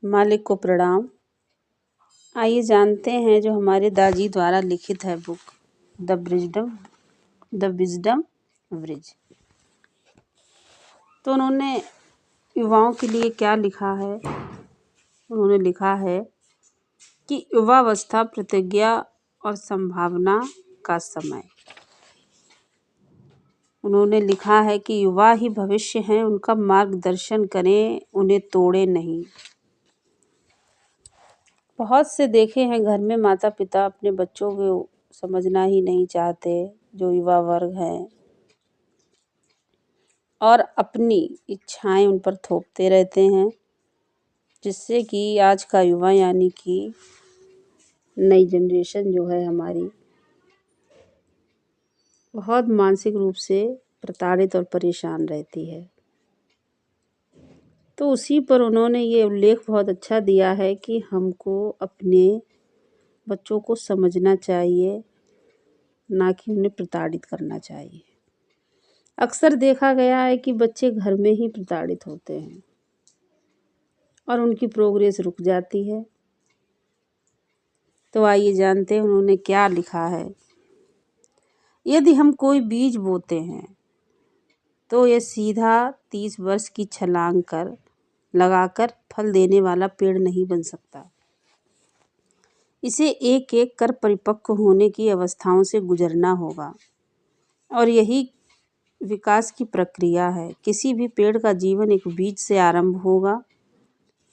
मालिक को प्रणाम। आइए जानते हैं जो हमारे दादी द्वारा लिखित है बुक द विजडम ब्रिज। तो उन्होंने युवाओं के लिए क्या लिखा है। उन्होंने लिखा है कि युवावस्था प्रतिज्ञा और संभावना का समय। उन्होंने लिखा है कि युवा ही भविष्य हैं, उनका मार्गदर्शन करें, उन्हें तोड़े नहीं। बहुत से देखे हैं घर में माता पिता अपने बच्चों को समझना ही नहीं चाहते, जो युवा वर्ग है, और अपनी इच्छाएं उन पर थोपते रहते हैं, जिससे कि आज का युवा यानी कि नई जनरेशन जो है हमारी, बहुत मानसिक रूप से प्रताड़ित और परेशान रहती है। तो उसी पर उन्होंने ये उल्लेख बहुत अच्छा दिया है कि हमको अपने बच्चों को समझना चाहिए, ना कि उन्हें प्रताड़ित करना चाहिए। अक्सर देखा गया है कि बच्चे घर में ही प्रताड़ित होते हैं और उनकी प्रोग्रेस रुक जाती है। तो आइए जानते हैं उन्होंने क्या लिखा है। यदि हम कोई बीज बोते हैं तो यह सीधा 30 वर्ष की छलांग लगाकर फल देने वाला पेड़ नहीं बन सकता। इसे एक एक कर परिपक्व होने की अवस्थाओं से गुजरना होगा और यही विकास की प्रक्रिया है। किसी भी पेड़ का जीवन एक बीज से आरंभ होगा,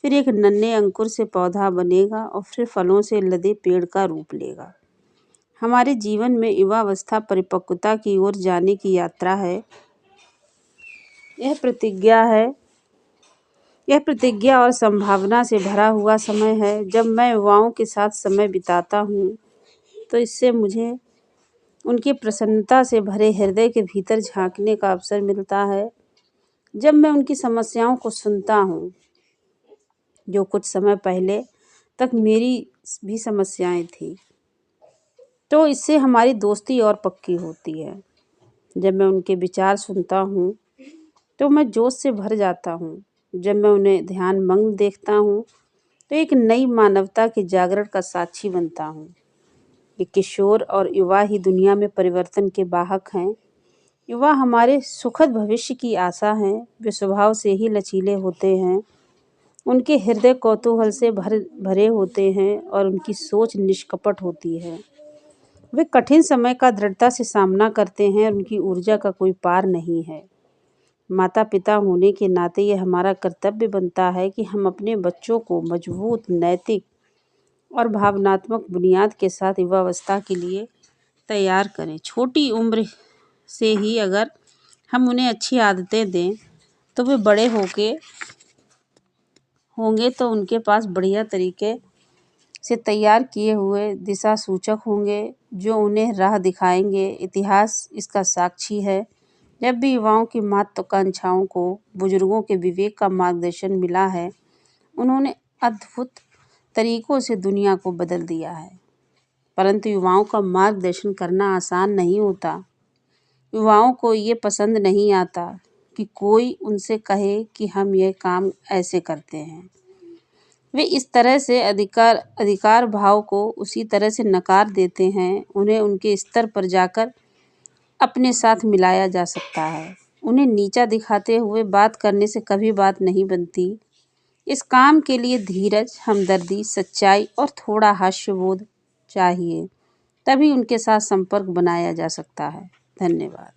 फिर एक नन्हे अंकुर से पौधा बनेगा और फिर फलों से लदे पेड़ का रूप लेगा। हमारे जीवन में युवावस्था परिपक्वता की ओर जाने की यात्रा है। यह प्रतिज्ञा और संभावना से भरा हुआ समय है। जब मैं युवाओं के साथ समय बिताता हूँ तो इससे मुझे उनकी प्रसन्नता से भरे हृदय के भीतर झांकने का अवसर मिलता है। जब मैं उनकी समस्याओं को सुनता हूँ, जो कुछ समय पहले तक मेरी भी समस्याएं थी, तो इससे हमारी दोस्ती और पक्की होती है। जब मैं उनके विचार सुनता हूँ तो मैं जोश से भर जाता हूँ। जब मैं उन्हें ध्यानमग्न देखता हूँ तो एक नई मानवता के जागरण का साक्षी बनता हूँ। ये किशोर और युवा ही दुनिया में परिवर्तन के वाहक हैं। युवा हमारे सुखद भविष्य की आशा हैं। वे स्वभाव से ही लचीले होते हैं, उनके हृदय कौतूहल से भरे होते हैं और उनकी सोच निष्कपट होती है। वे कठिन समय का दृढ़ता से सामना करते हैं और उनकी ऊर्जा का कोई पार नहीं है। माता पिता होने के नाते ये हमारा कर्तव्य बनता है कि हम अपने बच्चों को मजबूत, नैतिक और भावनात्मक बुनियाद के साथ युवावस्था के लिए तैयार करें। छोटी उम्र से ही अगर हम उन्हें अच्छी आदतें दें तो वे बड़े होंगे तो उनके पास बढ़िया तरीके से तैयार किए हुए दिशा सूचक होंगे, जो उन्हें राह दिखाएंगे। इतिहास इसका साक्षी है। जब भी युवाओं की महत्वाकांक्षाओं को बुजुर्गों के विवेक का मार्गदर्शन मिला है, उन्होंने अद्भुत तरीकों से दुनिया को बदल दिया है। परंतु युवाओं का मार्गदर्शन करना आसान नहीं होता। युवाओं को ये पसंद नहीं आता कि कोई उनसे कहे कि हम यह काम ऐसे करते हैं। वे इस तरह से अधिकार भाव को उसी तरह से नकार देते हैं। उन्हें उनके स्तर पर जाकर अपने साथ मिलाया जा सकता है। उन्हें नीचा दिखाते हुए बात करने से कभी बात नहीं बनती। इस काम के लिए धीरज, हमदर्दी, सच्चाई और थोड़ा हास्यबोध चाहिए, तभी उनके साथ संपर्क बनाया जा सकता है। धन्यवाद।